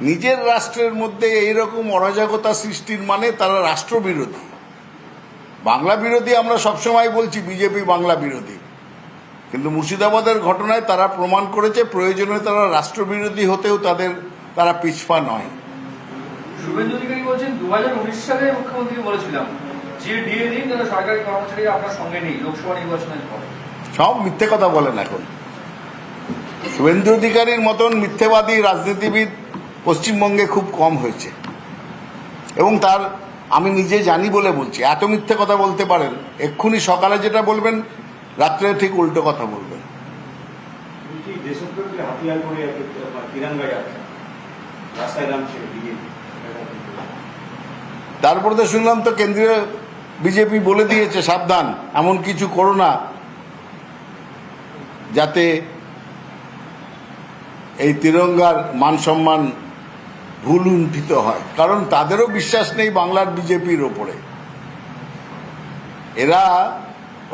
নিজের রাষ্ট্রের মধ্যে এইরকম অরাজকতা সৃষ্টির মানে তারা রাষ্ট্রবিরোধী। বাংলা বিরোধী আমরা সবসময় বলছি, বিজেপি বাংলা বিরোধী, কিন্তু মুর্শিদাবাদের ঘটনায় তারা প্রমাণ করেছে প্রয়োজনে তারা রাষ্ট্রবিরোধী হতেও তারা পিছপা নয়। শুভেন্দু অধিকারী বলছেন 2019 সালে মুখ্যমন্ত্রী বলেছিলাম যে ডিএ দিন যেন সরকারি কর্মচারীরা আপনার সঙ্গে নেই লোকসভা নির্বাচনের পরে। সব মিথ্যে কথা বলেন এখন। শুভেন্দু অধিকারীর মতন মিথ্যেবাদী রাজনীতিবিদ পশ্চিমবঙ্গে খুব কম হয়েছে, এবং তার আমি নিজে জানি বলে বলছি। এত মিথ্যে কথা বলতে পারেন, এক্ষুনি সকালে যেটা বলবেন রাত্রে ঠিক উল্টো কথা বলবেন। তারপরে তো শুনলাম তো কেন্দ্রীয় বিজেপি বলে দিয়েছে সাবধান, এমন কিছু করো না যাতে এই তিরঙ্গার মান সম্মান ভুল লুণ্ঠিত হয়, কারণ তাদেরও বিশ্বাস নেই বাংলার বিজেপির ওপরে। এরা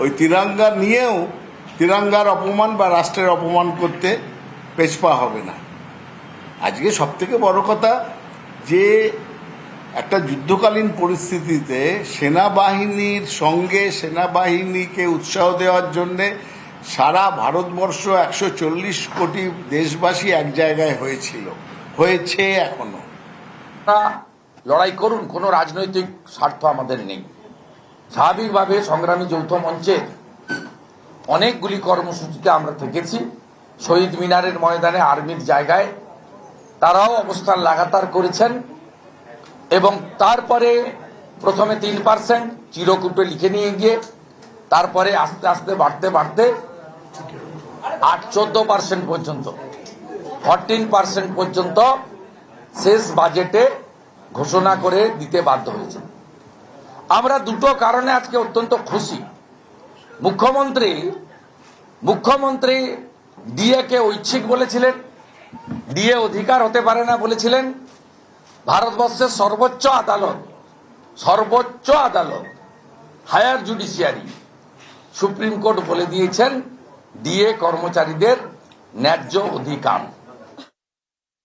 ওই তিরঙ্গা নিয়েও তিরঙ্গার অপমান বা রাষ্ট্রের অপমান করতে পেছপা হবে না। আজকে সব থেকে বড় কথা যে একটা যুদ্ধকালীন পরিস্থিতিতে সেনাবাহিনীর সঙ্গে সেনাবাহিনীকে উৎসাহ দেওয়ার জন্যে সারা ভারতবর্ষ 140 কোটি দেশবাসী এক জায়গায় হয়েছে এখনো। লড়াই করুন, কোনো রাজনৈতিক স্বার্থ আমাদের নেই। স্বাভাবিকভাবে সংগ্রামী যৌথ মঞ্চের অনেকগুলি কর্মসূচিতে আমরা থেকেছি। শহীদ মিনারের ময়দানে আর্মির জায়গায় তারাও অবস্থান লাগাতার করেছেন, এবং তারপরে প্রথমে 3% চিরকূটে লিখে নিয়ে গিয়ে তারপরে আস্তে আস্তে বাড়তে বাড়তে 14% পর্যন্ত 14% পর্যন্ত শেষ বাজেটে ঘোষণা করে দিতে বাধ্য হয়েছে। আমরা দুটো কারণে আজকে অত্যন্ত খুশি। মুখ্যমন্ত্রী ডিএ কে ঐচ্ছিক বলেছিলেন, ডিএ অধিকার হতে পারে না বলেছিলেন। ভারতবর্ষের সর্বোচ্চ আদালত হায়ার জুডিশিয়ারি সুপ্রিম কোর্ট বলে দিয়েছেন ডিএ কর্মচারীদের ন্যায্য অধিকার।